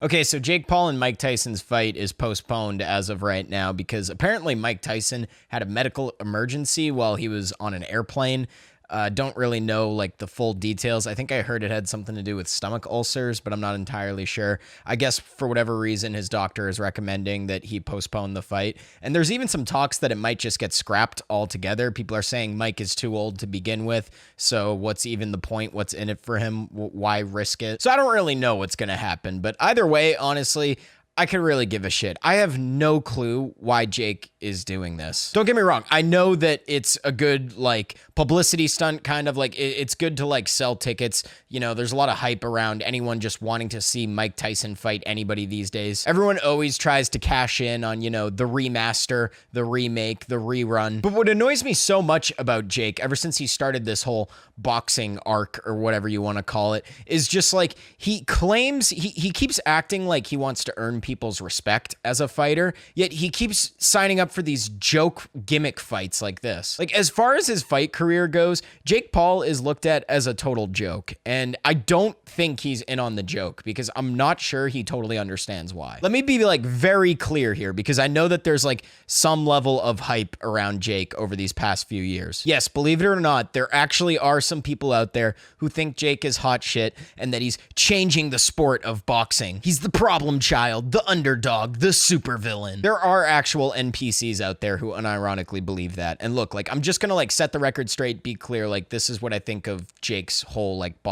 Okay, so Jake Paul and Mike Tyson's fight is postponed as of right now because apparently Mike Tyson had a medical emergency while he was on an airplane. Don't really know like the full details. I think I heard it had something to do with stomach ulcers, but I'm not entirely sure. I guess for whatever reason, his doctor is recommending that he postpone the fight. And there's even some talks that it might just get scrapped altogether. People are saying Mike is too old to begin with. So what's even the point? What's in it for him? Why risk it? So I don't really know what's going to happen. But either way, honestly, I could really give a shit. I have no clue why Jake is doing this. Don't get me wrong. I know that it's a good like publicity stunt, kind of like it's good to like sell tickets. You know, there's a lot of hype around anyone just wanting to see Mike Tyson fight anybody these days. Everyone always tries to cash in on, you know, the remaster, the remake, the rerun. But what annoys me so much about Jake ever since he started this whole boxing arc or whatever you want to call it is just like he claims he keeps acting like he wants to earn people's respect as a fighter, yet he keeps signing up for these joke gimmick fights like this. Like, as far as his fight career goes, Jake Paul is looked at as a total joke, and I don't think he's in on the joke because I'm not sure he totally understands why. Let me be like very clear here because I know that there's like some level of hype around Jake over these past few years. Yes, believe it or not, there actually are some people out there who think Jake is hot shit and that he's changing the sport of boxing. He's the problem child, the underdog, the supervillain. There are actual NPCs out there who unironically believe that. And look, like, I'm just gonna like set the record straight, be clear, like, this is what I think of Jake's whole like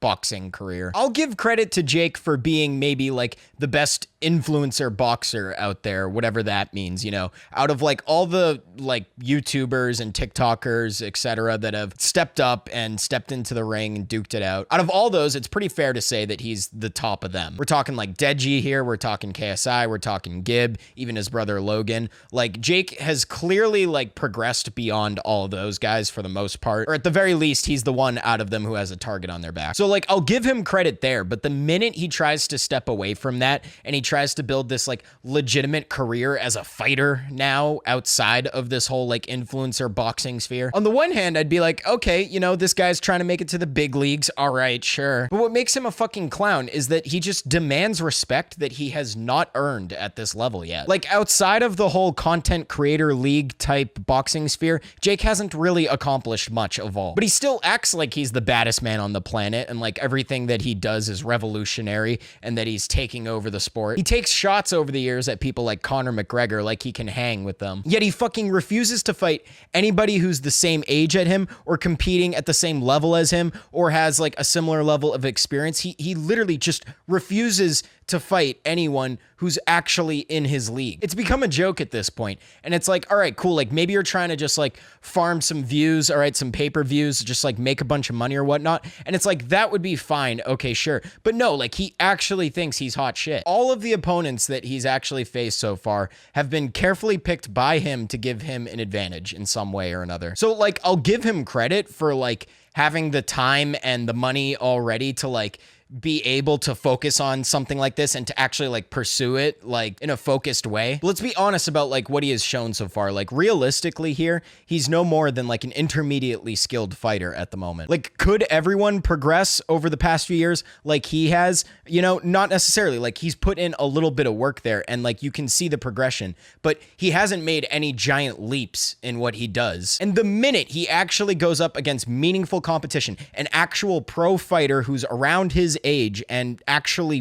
boxing career. I'll give credit to Jake for being maybe like the best influencer boxer out there, whatever that means, you know, out of like all the like YouTubers and TikTokers, etc., that have stepped up and stepped into the ring and duked it out. Out of all those, it's pretty fair to say that he's the top of them. We're talking like Deji here, we're talking KSI, we're talking Gib, even his brother Logan. Like, Jake has clearly like progressed beyond all of those guys for the most part, or at the very least, he's the one out of them who has a target on their back. So like, I'll give him credit there, but the minute he tries to step away from that and he tries to build this like legitimate career as a fighter now outside of this whole like influencer boxing sphere, on the one hand, I'd be like, okay, you know, this guy's trying to make it to the big leagues. All right, sure. But what makes him a fucking clown is that he just demands respect that he has not earned at this level yet. Like, outside of the whole content creator league type boxing sphere, Jake hasn't really accomplished much of all, but he still acts like he's the baddest man on the planet and like everything that he does is revolutionary and that he's taking over the sport. He takes shots over the years at people like Conor McGregor like he can hang with them. Yet he fucking refuses to fight anybody who's the same age at him or competing at the same level as him or has like a similar level of experience. He literally just refuses to fight anyone who's actually in his league. It's become a joke at this point. And it's like, all right, cool. Like, maybe you're trying to just like farm some views, all right, some pay-per-views, just like make a bunch of money or whatnot. And it's like, that would be fine. Okay, sure. But no, like, he actually thinks he's hot shit. All of the opponents that he's actually faced so far have been carefully picked by him to give him an advantage in some way or another. So like, I'll give him credit for like having the time and the money already to like be able to focus on something like this and to actually like pursue it like in a focused way. But let's be honest about like what he has shown so far. Like, realistically here, he's no more than like an intermediately skilled fighter at the moment. Like, could everyone progress over the past few years like he has? You know, not necessarily. Like, he's put in a little bit of work there and like you can see the progression, but he hasn't made any giant leaps in what he does. And the minute he actually goes up against meaningful competition, an actual pro fighter who's around his age and actually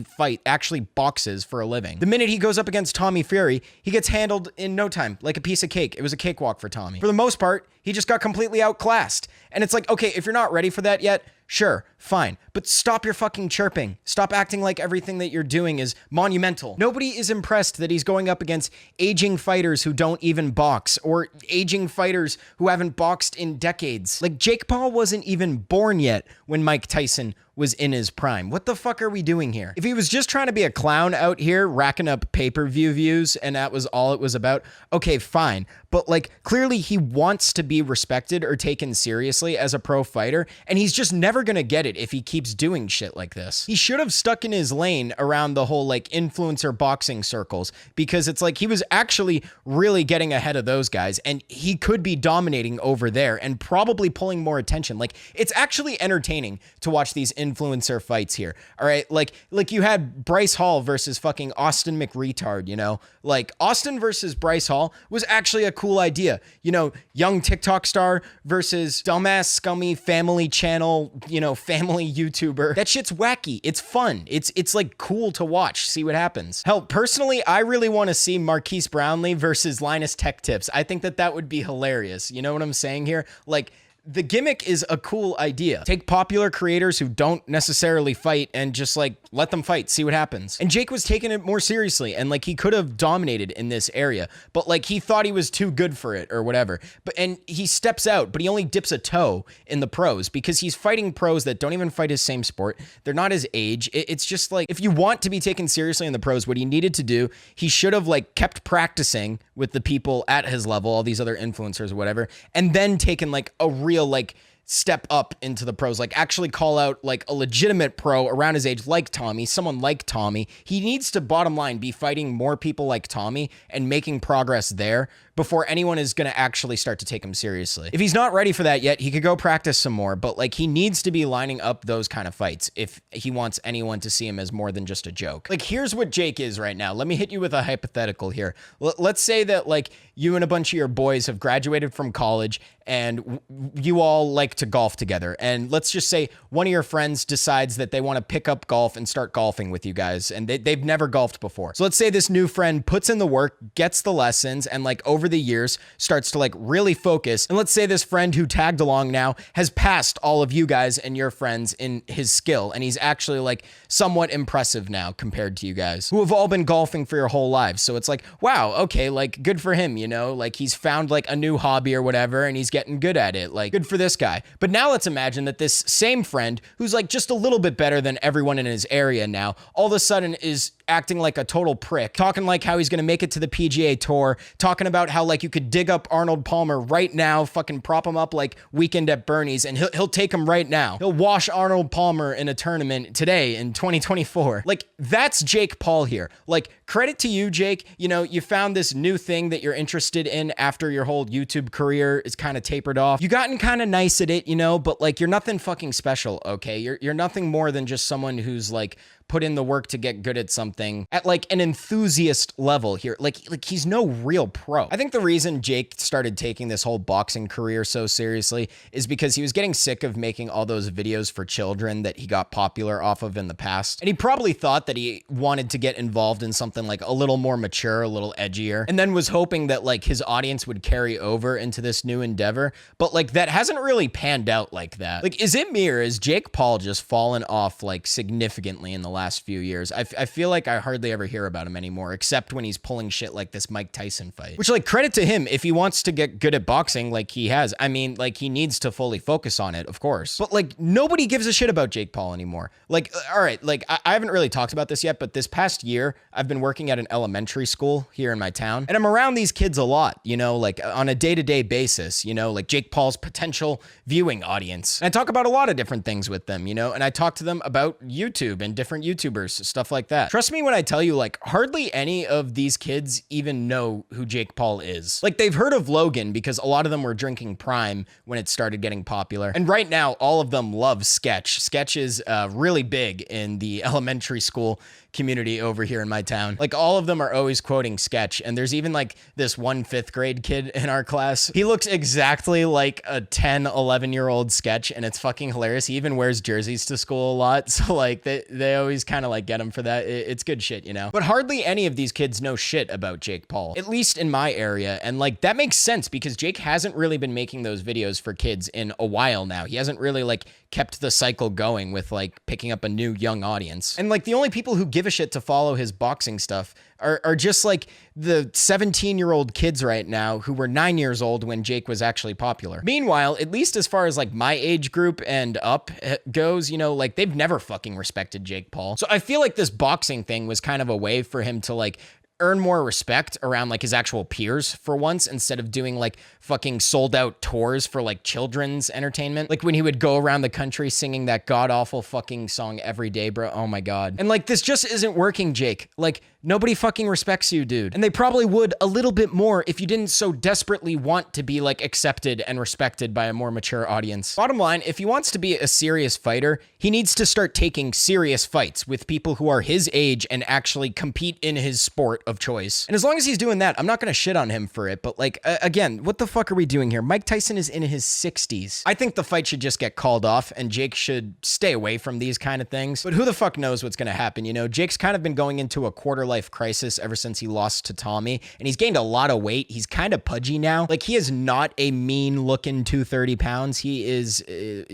boxes for a living, the minute he goes up against Tommy Fury, he gets handled in no time, like a piece of cake. It was a cakewalk for Tommy. For the most part, he just got completely outclassed. And it's like, okay, if you're not ready for that yet, sure, fine. But stop your fucking chirping. Stop acting like everything that you're doing is monumental. Nobody is impressed that he's going up against aging fighters who don't even box or aging fighters who haven't boxed in decades. Like, Jake Paul wasn't even born yet when Mike Tyson was in his prime. What the fuck are we doing here? If he was just trying to be a clown out here racking up pay-per-view views and that was all it was about, okay, fine. But like, clearly he wants to be respected or taken seriously as a pro fighter, and he's just never gonna get it if he keeps doing shit like this. He should have stuck in his lane around the whole like influencer boxing circles, because it's like he was actually really getting ahead of those guys and he could be dominating over there and probably pulling more attention. Like, it's actually entertaining to watch these influencer fights here. All right. Like you had Bryce Hall versus fucking Austin McRetard, you know, like Austin versus Bryce Hall was actually a cool idea. You know, young TikTok star versus dumbass, scummy family channel, you know, family YouTuber. That shit's wacky. It's fun. It's like cool to watch. See what happens. Hell, personally, I really want to see Marquise Brownlee versus Linus Tech Tips. I think that would be hilarious. You know what I'm saying here? Like, the gimmick is a cool idea. Take popular creators who don't necessarily fight and just like let them fight, see what happens. And Jake was taking it more seriously and like he could have dominated in this area, but like he thought he was too good for it or whatever. And he steps out, but he only dips a toe in the pros because he's fighting pros that don't even fight his same sport. They're not his age. It's just like, if you want to be taken seriously in the pros, what he needed to do, he should have like kept practicing with the people at his level, all these other influencers or whatever, and then taken like a real like step up into the pros, like actually call out like a legitimate pro around his age, like Tommy, someone like Tommy. He needs to, bottom line, be fighting more people like Tommy and making progress there before anyone is going to actually start to take him seriously. If he's not ready for that yet, he could go practice some more, but like he needs to be lining up those kind of fights if he wants anyone to see him as more than just a joke. Like, here's what Jake is right now. Let me hit you with a hypothetical here. Let's say that like you and a bunch of your boys have graduated from college and you all like to golf together. And let's just say one of your friends decides that they want to pick up golf and start golfing with you guys. And they've never golfed before. So let's say this new friend puts in the work, gets the lessons, and like over the years starts to like really focus. And let's say this friend who tagged along now has passed all of you guys and your friends in his skill. And he's actually like somewhat impressive now compared to you guys who have all been golfing for your whole lives. So it's like, wow, okay, like good for him, you know, like he's found like a new hobby or whatever and he's getting good at it. Like, good for this guy. But now let's imagine that this same friend who's like just a little bit better than everyone in his area now, all of a sudden is acting like a total prick, talking like how he's going to make it to the PGA Tour, talking about how like you could dig up Arnold Palmer right now, fucking prop him up like Weekend at Bernie's, and he'll take him right now. He'll wash Arnold Palmer in a tournament today in 2024. Like, that's Jake Paul here. Like, credit to you, Jake. You know, you found this new thing that you're interested in after your whole YouTube career is kind of tapered off. You gotten kind of nice at it, you know, but like you're nothing fucking special, okay? You're nothing more than just someone who's like put in the work to get good at something at like an enthusiast level here. Like he's no real pro. I think the reason Jake started taking this whole boxing career so seriously is because he was getting sick of making all those videos for children that he got popular off of in the past. And he probably thought that he wanted to get involved in something like a little more mature, a little edgier, and then was hoping that like his audience would carry over into this new endeavor. But like that hasn't really panned out like that. Like, is it me or is Jake Paul just fallen off like significantly in the last few years? I feel like I hardly ever hear about him anymore, except when he's pulling shit like this Mike Tyson fight, which like credit to him. If he wants to get good at boxing like he has, I mean, like he needs to fully focus on it, of course, but like nobody gives a shit about Jake Paul anymore. Like, all right, like I haven't really talked about this yet, but this past year I've been working at an elementary school here in my town, and I'm around these kids a lot, you know, like on a day-to-day basis, you know, like Jake Paul's potential viewing audience. And I talk about a lot of different things with them, you know, and I talk to them about YouTube and different YouTubers, stuff like that. Trust me when I tell you, like, hardly any of these kids even know who Jake Paul is. Like, they've heard of Logan because a lot of them were drinking Prime when it started getting popular. And right now, all of them love Sketch. Sketch is really big in the elementary school community over here in my town. Like, all of them are always quoting Sketch. And there's even like this one 5th grade kid in our class. He looks exactly like a 10, 11-year-old Sketch, and it's fucking hilarious. He even wears jerseys to school a lot. So like they always kind of like get him for that. It's good shit, you know? But hardly any of these kids know shit about Jake Paul, at least in my area. And like that makes sense because Jake hasn't really been making those videos for kids in a while now. He hasn't really like kept the cycle going with like picking up a new young audience. And like the only people who give a shit to follow his boxing stuff are just like the 17-year-old kids right now who were 9 years old when Jake was actually popular. Meanwhile, at least as far as like my age group and up goes, you know, like they've never fucking respected Jake Paul. So I feel like this boxing thing was kind of a way for him to like earn more respect around like his actual peers for once, instead of doing like fucking sold out tours for like children's entertainment. Like when he would go around the country singing that god awful fucking song every day, bro. Oh my God. And like, this just isn't working, Jake. Like, nobody fucking respects you, dude. And they probably would a little bit more if you didn't so desperately want to be like accepted and respected by a more mature audience. Bottom line, if he wants to be a serious fighter, he needs to start taking serious fights with people who are his age and actually compete in his sport of choice. And as long as he's doing that, I'm not gonna shit on him for it, but like, again, what the fuck are we doing here? Mike Tyson is in his 60s. I think the fight should just get called off and Jake should stay away from these kind of things. But who the fuck knows what's gonna happen? You know, Jake's kind of been going into a quarter life crisis ever since he lost to Tommy, and he's gained a lot of weight. He's kind of pudgy now. Like, he is not a mean looking 230 pounds. He is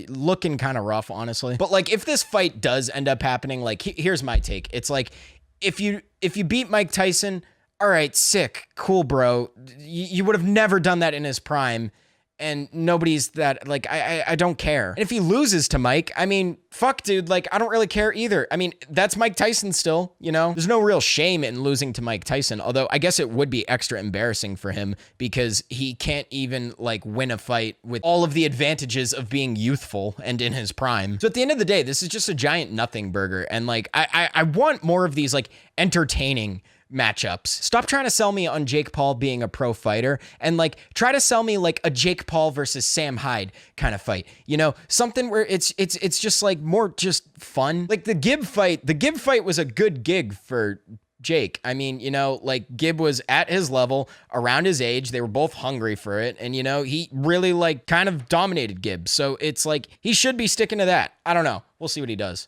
looking kind of rough, honestly. But like, if this fight does end up happening, like, here's my take. It's like, if you beat Mike Tyson, all right, sick, cool, bro. You would have never done that in his prime. And nobody's that, like, I don't care. And if he loses to Mike, I mean, fuck, dude, like, I don't really care either. I mean, that's Mike Tyson still, you know? There's no real shame in losing to Mike Tyson, although I guess it would be extra embarrassing for him because he can't even, like, win a fight with all of the advantages of being youthful and in his prime. So at the end of the day, this is just a giant nothing burger. And, like, I want more of these, like, entertaining matchups. Stop trying to sell me on Jake Paul being a pro fighter and like try to sell me like a Jake Paul versus Sam Hyde kind of fight. You know, something where it's just like more just fun. Like the Gib fight was a good gig for Jake. I mean, you know, like Gib was at his level, around his age. They were both hungry for it. And, you know, he really like kind of dominated Gib. So it's like he should be sticking to that. I don't know. We'll see what he does.